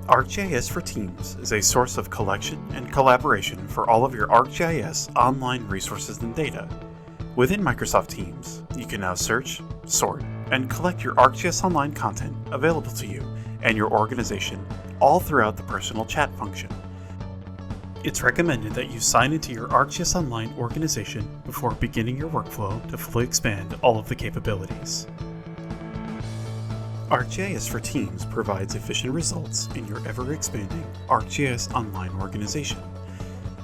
ArcGIS for Teams is a source of collection and collaboration for all of your ArcGIS online resources and data. Within Microsoft Teams, you can now search, sort, and collect your ArcGIS Online content available to you and your organization all throughout the personal chat function. It's recommended that you sign into your ArcGIS Online organization before beginning your workflow to fully expand all of the capabilities. ArcGIS for Teams provides efficient results in your ever-expanding ArcGIS Online organization.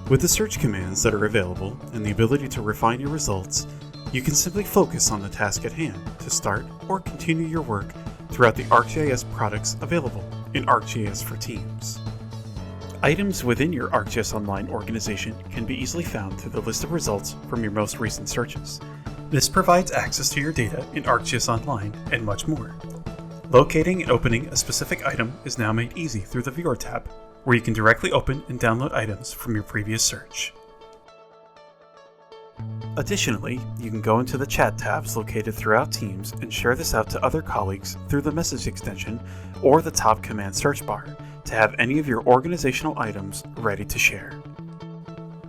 With the search commands that are available and the ability to refine your results, you can simply focus on the task at hand to start or continue your work throughout the ArcGIS products available in ArcGIS for Teams. Items within your ArcGIS Online organization can be easily found through the list of results from your most recent searches. This provides access to your data in ArcGIS Online and much more. Locating and opening a specific item is now made easy through the Viewer tab, where you can directly open and download items from your previous search. Additionally, you can go into the chat tabs located throughout Teams and share this out to other colleagues through the message extension or the top command search bar to have any of your organizational items ready to share.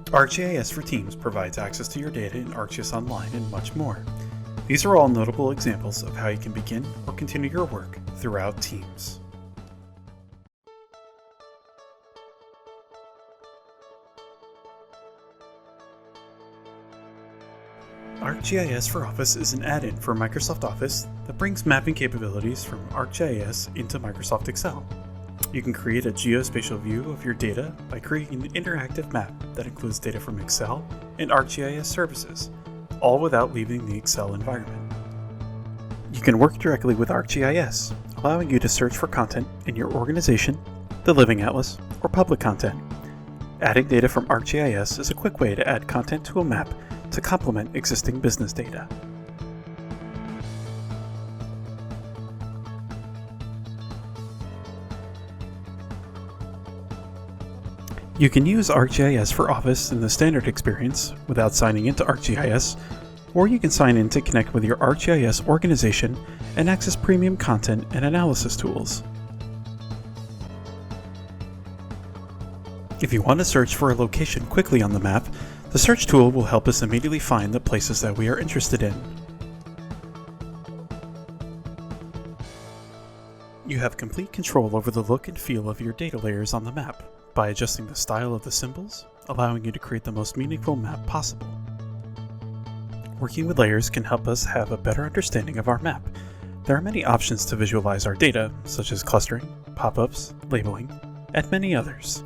ArcGIS for Teams provides access to your data in ArcGIS Online and much more. These are all notable examples of how you can begin or continue your work throughout Teams. ArcGIS for Office is an add-in for Microsoft Office that brings mapping capabilities from ArcGIS into Microsoft Excel. You can create a geospatial view of your data by creating an interactive map that includes data from Excel and ArcGIS services, all without leaving the Excel environment. You can work directly with ArcGIS, allowing you to search for content in your organization, the Living Atlas, or public content. Adding data from ArcGIS is a quick way to add content to a map to complement existing business data. You can use ArcGIS for Office in the standard experience without signing into ArcGIS, or you can sign in to connect with your ArcGIS organization and access premium content and analysis tools. If you want to search for a location quickly on the map, the search tool will help us immediately find the places that we are interested in. You have complete control over the look and feel of your data layers on the map by adjusting the style of the symbols, allowing you to create the most meaningful map possible. Working with layers can help us have a better understanding of our map. There are many options to visualize our data, such as clustering, pop-ups, labeling, and many others.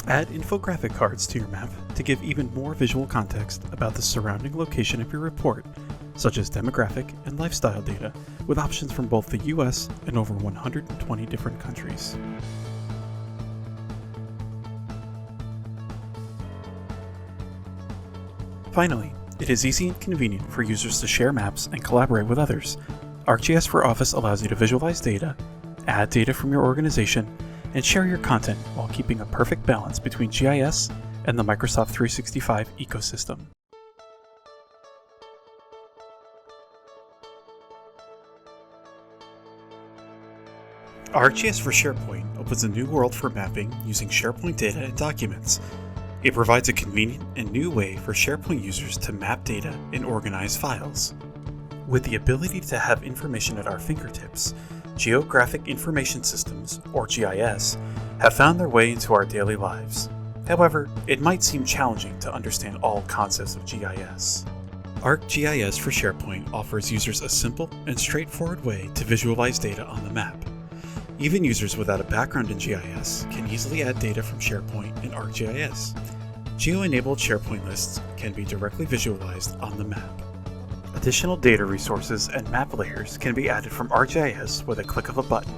Add infographic cards to your map to give even more visual context about the surrounding location of your report, such as demographic and lifestyle data, with options from both the US and over 120 different countries. Finally, it is easy and convenient for users to share maps and collaborate with others. ArcGIS for Office allows you to visualize data, add data from your organization, and share your content while keeping a perfect balance between GIS and the Microsoft 365 ecosystem. ArcGIS for SharePoint opens a new world for mapping using SharePoint data and documents. It provides a convenient and new way for SharePoint users to map data and organize files. With the ability to have information at our fingertips, Geographic Information Systems, or GIS, have found their way into our daily lives. However, it might seem challenging to understand all concepts of GIS. ArcGIS for SharePoint offers users a simple and straightforward way to visualize data on the map. Even users without a background in GIS can easily add data from SharePoint in ArcGIS. Geo-enabled SharePoint lists can be directly visualized on the map. Additional data resources and map layers can be added from ArcGIS with a click of a button.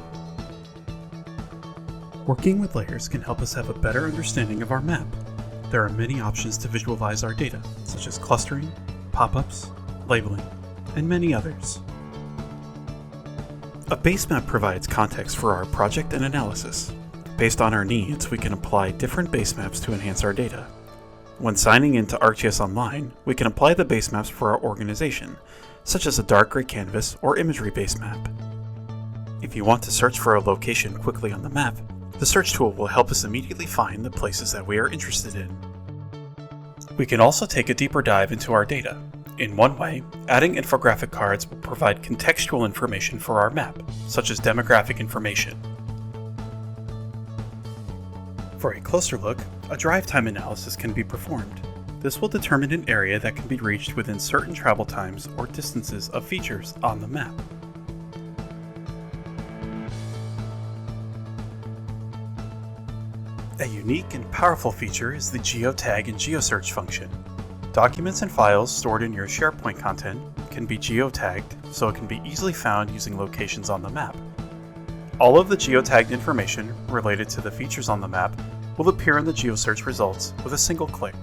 Working with layers can help us have a better understanding of our map. There are many options to visualize our data, such as clustering, pop-ups, labeling, and many others. A base map provides context for our project and analysis. Based on our needs, we can apply different base maps to enhance our data. When signing into ArcGIS Online, we can apply the base maps for our organization, such as a dark gray canvas or imagery base map. If you want to search for a location quickly on the map, the search tool will help us immediately find the places that we are interested in. We can also take a deeper dive into our data. In one way, adding infographic cards will provide contextual information for our map, such as demographic information. For a closer look, a drive time analysis can be performed. This will determine an area that can be reached within certain travel times or distances of features on the map. A unique and powerful feature is the geotag and geosearch function. Documents and files stored in your SharePoint content can be geotagged so it can be easily found using locations on the map. All of the geotagged information related to the features on the map will appear in the geosearch results with a single click.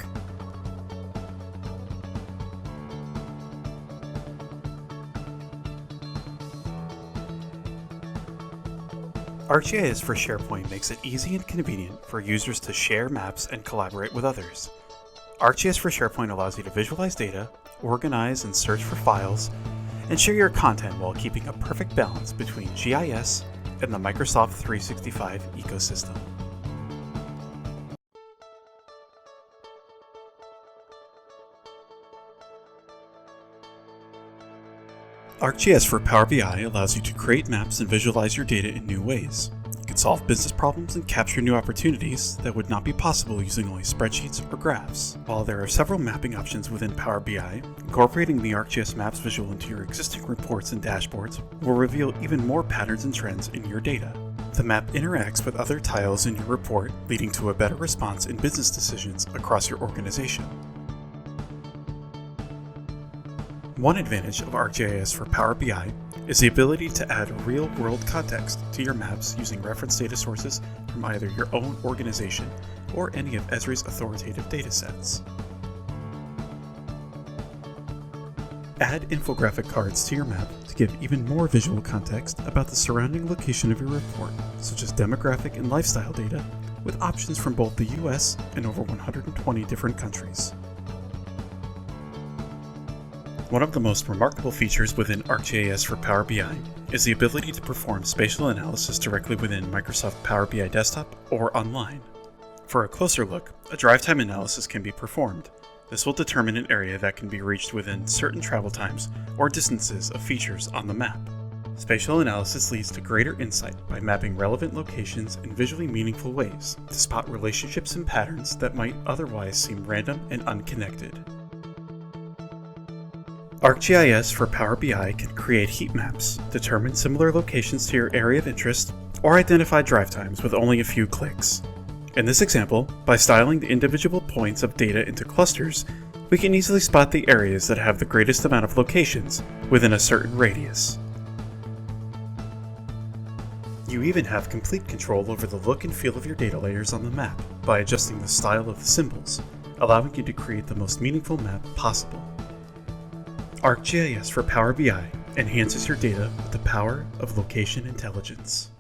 ArcGIS for SharePoint makes it easy and convenient for users to share maps and collaborate with others. ArcGIS for SharePoint allows you to visualize data, organize and search for files, and share your content while keeping a perfect balance between GIS and the Microsoft 365 ecosystem. ArcGIS for Power BI allows you to create maps and visualize your data in new ways. You can solve business problems and capture new opportunities that would not be possible using only spreadsheets or graphs. While there are several mapping options within Power BI, incorporating the ArcGIS Maps visual into your existing reports and dashboards will reveal even more patterns and trends in your data. The map interacts with other tiles in your report, leading to a better response in business decisions across your organization. One advantage of ArcGIS for Power BI is the ability to add real-world context to your maps using reference data sources from either your own organization or any of Esri's authoritative datasets. Add infographic cards to your map to give even more visual context about the surrounding location of your report, such as demographic and lifestyle data, with options from both the US and over 120 different countries. One of the most remarkable features within ArcGIS for Power BI is the ability to perform spatial analysis directly within Microsoft Power BI Desktop or online. For a closer look, a drive time analysis can be performed. This will determine an area that can be reached within certain travel times or distances of features on the map. Spatial analysis leads to greater insight by mapping relevant locations in visually meaningful ways to spot relationships and patterns that might otherwise seem random and unconnected. ArcGIS for Power BI can create heat maps, determine similar locations to your area of interest, or identify drive times with only a few clicks. In this example, by styling the individual points of data into clusters, we can easily spot the areas that have the greatest amount of locations within a certain radius. You even have complete control over the look and feel of your data layers on the map by adjusting the style of the symbols, allowing you to create the most meaningful map possible. ArcGIS for Power BI enhances your data with the power of location intelligence.